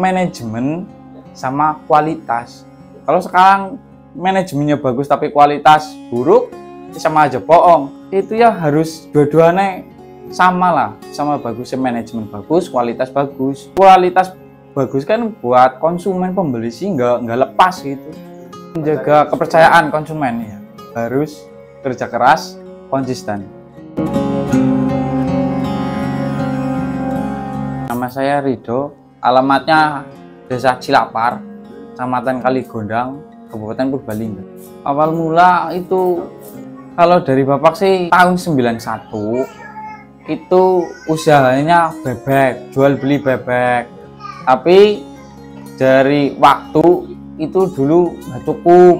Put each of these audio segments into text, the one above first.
manajemen sama kualitas. Kalau sekarang manajemennya bagus tapi kualitas buruk, sama aja bohong. Itu ya harus dua-duanya sama lah, sama bagusnya manajemen bagus, kualitas bagus. Kualitas bagus kan buat konsumen pembeli sih nggak lepas gitu. Menjaga kepercayaan konsumen ya harus kerja keras, konsisten. Nama saya Rido, alamatnya Desa Cilapar, Kecamatan Kaligondang, Kabupaten Purbalingga. Awal mula itu kalau dari bapak sih tahun 91 itu usahanya bebek, jual beli bebek. Tapi dari waktu itu dulu nggak cukup,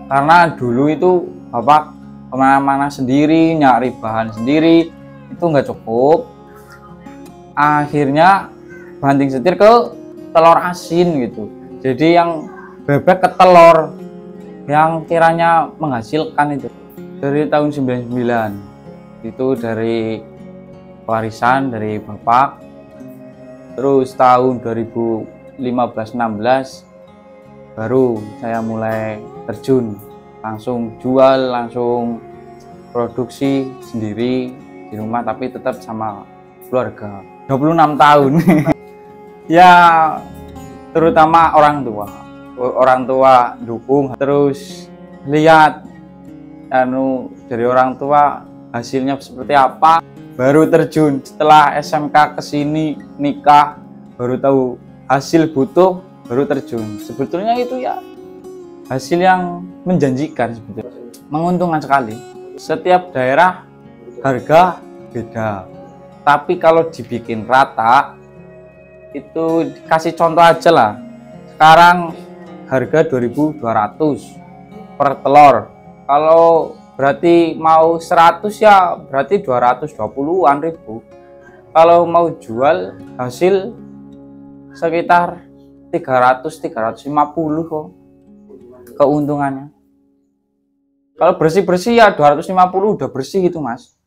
karena dulu itu bapak kemana-mana sendiri, nyari bahan sendiri, itu nggak cukup. Akhirnya banting setir ke telur asin gitu. Jadi yang bebek ke telur yang kiranya menghasilkan itu dari tahun 99 itu dari warisan dari bapak. Terus tahun 2015-16 baru saya mulai terjun, langsung jual, langsung produksi sendiri di rumah, tapi tetap sama keluarga. 26 tahun. Ya terutama orang tua dukung, terus lihat dari orang tua hasilnya seperti apa, baru terjun. Setelah SMK kesini nikah baru tahu hasil butuh, baru terjun. Sebetulnya itu ya hasil yang menjanjikan, sebetulnya menguntungkan sekali. Setiap daerah harga beda, tapi kalau dibikin rata itu, kasih contoh aja lah, sekarang harga 2.200 per telur. Kalau berarti mau 100 ya berarti 220-an ribu. Kalau mau jual hasil sekitar 300-350 kok keuntungannya. Kalau bersih-bersih ya 250 udah bersih itu mas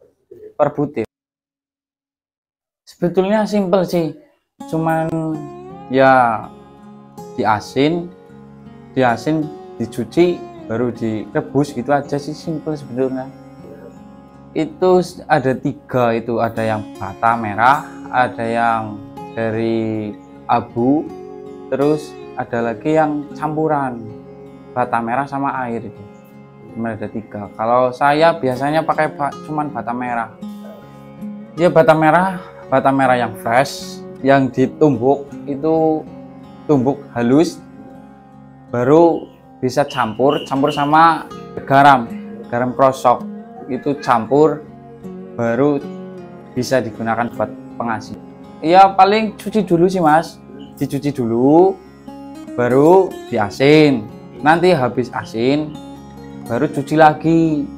per butir. Sebetulnya simpel sih, cuman ya diasin, dicuci, baru direbus gitu aja sih, simple sebetulnya. Itu ada 3, itu ada yang bata merah, ada yang dari abu, terus ada lagi yang campuran bata merah sama air. Itu cuma ada 3. Kalau saya biasanya pakai cuman bata merah. Ya bata merah yang fresh, yang ditumbuk itu tumbuk halus, baru bisa campur sama garam krosok, itu campur baru bisa digunakan buat pengasin. Ya paling cuci dulu sih mas, dicuci dulu baru diasin, nanti habis asin baru cuci lagi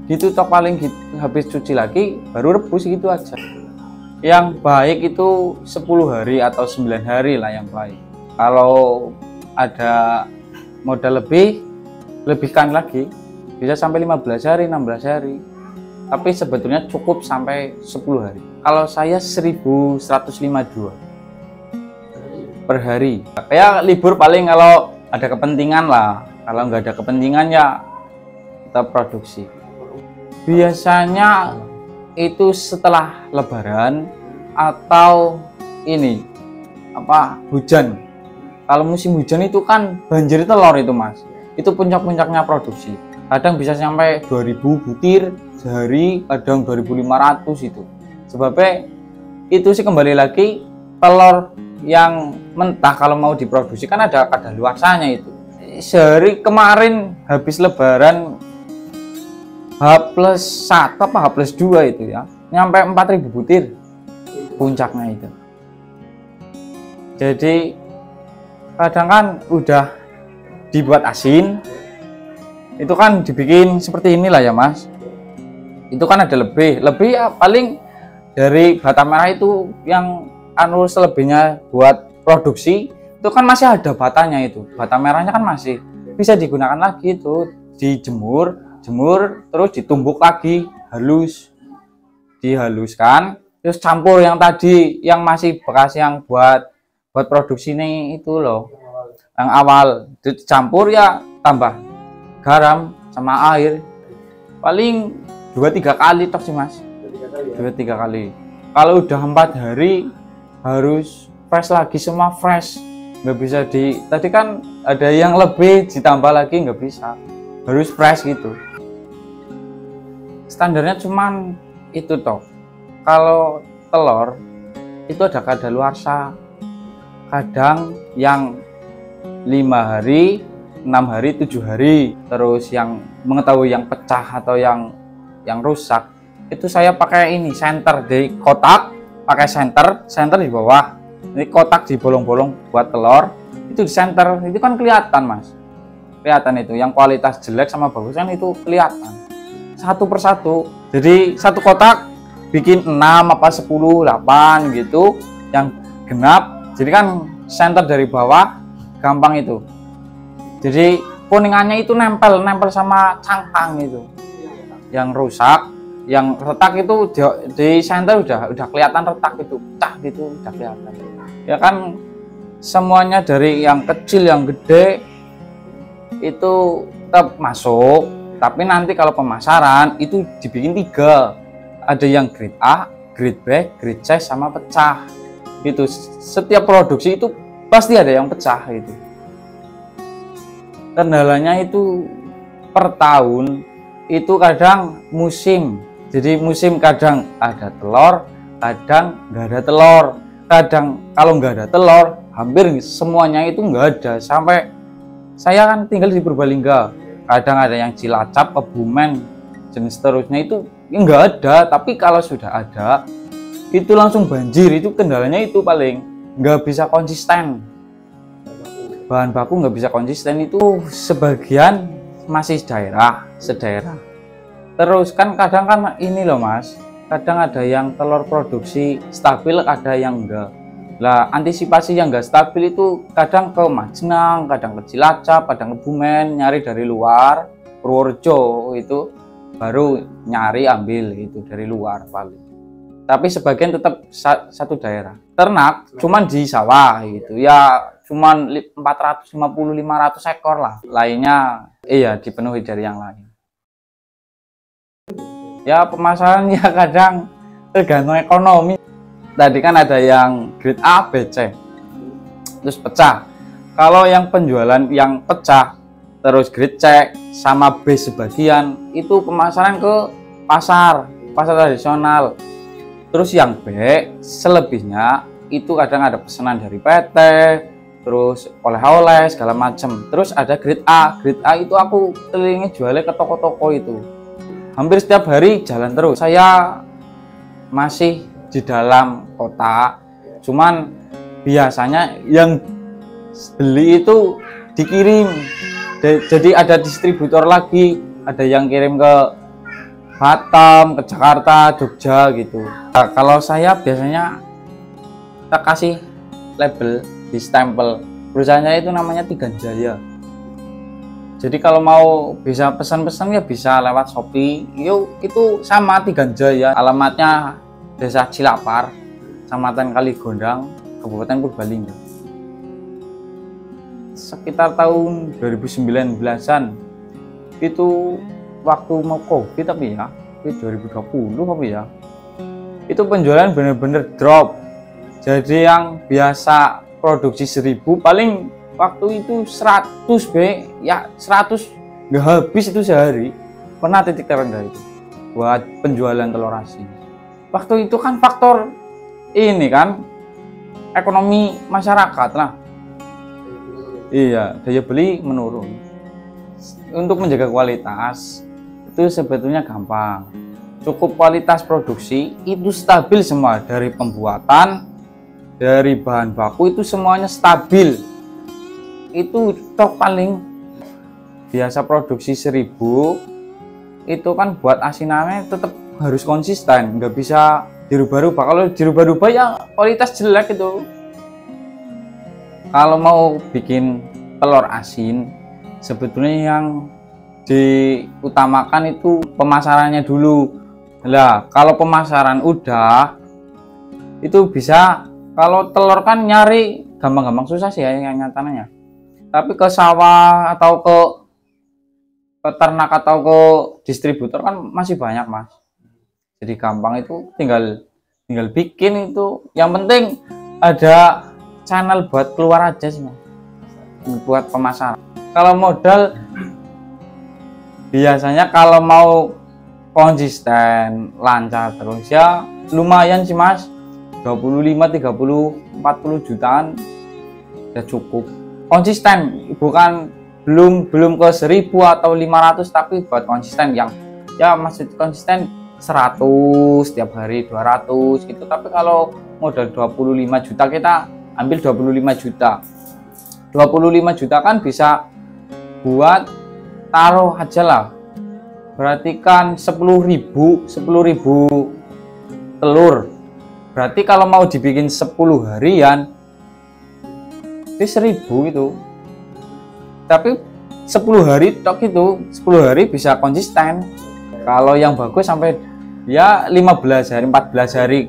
gitu, toh paling gitu, habis cuci lagi baru rebus gitu aja. Yang baik itu 10 hari atau 9 hari lah yang baik. Kalau ada modal lebihkan lagi, bisa sampai 15 hari, 16 hari. Tapi sebetulnya cukup sampai 10 hari. Kalau saya 1152 per hari. Kayak libur paling kalau ada kepentingan lah. Kalau nggak ada kepentingan ya kita produksi. Biasanya itu setelah lebaran atau ini hujan. Kalau musim hujan itu kan banjir telur itu mas, itu puncak-puncaknya produksi. Kadang bisa sampai 2000 butir sehari, kadang 2500 itu. Sebabnya itu sih kembali lagi telur yang mentah kalau mau diproduksi kan ada kadaluarsanya itu. Sehari kemarin habis lebaran H+1 apa H+2 itu ya, nyampe 4000 butir puncaknya itu. Jadi kadang kan udah dibuat asin, itu kan dibikin seperti inilah ya mas. Itu kan ada lebih ya paling dari bata merah itu yang selebihnya buat produksi itu kan masih ada batanya, itu bata merahnya kan masih bisa digunakan lagi, itu dijemur terus ditumbuk lagi halus, dihaluskan, terus campur yang tadi yang masih bekas yang buat buat produksi ini itu loh, yang awal dicampur ya, tambah garam sama air, paling 2-3 kali toh sih mas, 2-3 kali. Kalau udah 4 hari harus fresh lagi, semua fresh, nggak bisa tadi kan ada yang lebih ditambah lagi, nggak bisa, harus fresh gitu. Standarnya cuman itu toh. Kalau telur itu ada kadaluarsa, kadang yang 5 hari, 6 hari, 7 hari. Terus yang mengetahui yang pecah atau yang rusak, itu saya pakai ini senter di kotak, pakai senter di bawah. Ini kotak di bolong-bolong buat telur, itu di senter, itu kan kelihatan mas, kelihatan itu yang kualitas jelek sama bagus kan itu kelihatan satu persatu. Jadi satu kotak bikin 6 apa 10, 8 gitu yang genap. Jadi kan senter dari bawah gampang itu. Jadi kuningannya itu nempel sama cangkang itu. Yang rusak, yang retak itu di senter udah kelihatan retak itu, pecah gitu udah kelihatan. Ya kan semuanya dari yang kecil yang gede itu tetap masuk, tapi nanti kalau pemasaran itu dibikin 3. Ada yang grade A, grade B, grade C sama pecah. Itu setiap produksi itu pasti ada yang pecah itu. Kendalanya itu per tahun itu kadang musim. Jadi musim kadang ada telur, kadang nggak ada telur. Kadang kalau nggak ada telur, hampir semuanya itu nggak ada. Sampai saya kan tinggal di Purbalingga, kadang ada yang Cilacap, Kebumen, jenis seterusnya itu nggak ada. Tapi kalau sudah ada, itu langsung banjir. Itu kendalanya itu paling nggak bisa konsisten. Bahan baku nggak bisa konsisten itu sebagian masih sedaerah. Terus kan kadang kan ini loh mas, kadang ada yang telur produksi stabil, ada yang enggak. Lah antisipasi yang enggak stabil itu kadang ke Majenang, kadang ke Cilacap, kadang ke Kebumen, nyari dari luar, Purworejo itu baru nyari ambil itu dari luar paling. Tapi sebagian tetap satu daerah. Ternak cuman di sawah gitu ya, cuman 450-500 ekor lah. Lainnya iya dipenuhi dari yang lain. Ya pemasaran ya kadang tergantung ekonomi. Tadi kan ada yang grade A, B, C, terus pecah. Kalau yang penjualan yang pecah terus grade C sama B sebagian, itu pemasaran ke pasar tradisional. Terus yang B selebihnya itu kadang ada pesanan dari PT, terus oleh-oleh segala macam. Terus ada grade A itu aku kelilingi jualnya ke toko-toko itu. Hampir setiap hari jalan terus. Saya masih di dalam kota, cuman biasanya yang beli itu dikirim. Jadi ada distributor lagi, ada yang kirim ke Batam, ke Jakarta, Jogja gitu. Nah, kalau saya biasanya kita kasih label, di stempel. Perusahaannya itu namanya Tiganjaya. Jadi kalau mau bisa pesan-pesan ya bisa lewat Shopee. Yuk, itu sama Tiganjaya. Alamatnya Desa Cilapar, Kecamatan Kaligondang, Kabupaten Purbalingga. Sekitar tahun 2019-an itu waktu mau Covid tapi ya, itu 2020 tapi ya. Itu penjualan bener-bener drop. Jadi yang biasa produksi 1000 paling waktu itu 100 B ya, 100 nggak habis itu sehari. Pernah titik terendah itu buat penjualan telur asin. Waktu itu kan faktor ini kan ekonomi masyarakat lah. Iya, daya beli menurun. Untuk menjaga kualitas itu sebetulnya gampang. Cukup kualitas produksi itu stabil semua, dari pembuatan, dari bahan baku itu semuanya stabil. Itu toh paling biasa produksi 1000 itu kan buat asinannya tetap harus konsisten, nggak bisa dirubah-rubah. Kalau dirubah-rubah ya kualitas jelek itu. Kalau mau bikin telur asin sebetulnya yang diutamakan itu pemasarannya dulu. Lah kalau pemasaran udah itu bisa, kalau telur kan nyari gampang-gampang susah sih ya yang nyatanya. Tapi ke sawah atau ke peternak atau ke distributor kan masih banyak mas. Jadi gampang, itu tinggal bikin itu. Yang penting ada channel buat keluar aja sih mas, buat pemasaran. Kalau modal biasanya kalau mau konsisten lancar terus ya lumayan sih mas, 25, 30, 40 jutaan ya cukup. Konsisten, bukan belum ke 1000 atau 500, tapi buat konsisten yang ya maksud konsisten 100 setiap hari, 200 gitu. Tapi kalau modal 25 juta, kita ambil 25 juta 25 juta kan bisa buat taruh aja lah, berarti kan 10.000 telur. Berarti kalau mau dibikin 10 harian itu 1000 itu. Tapi 10 hari tok itu, 10 hari bisa konsisten. Kalau yang bagus sampai ya 15 hari, 14 hari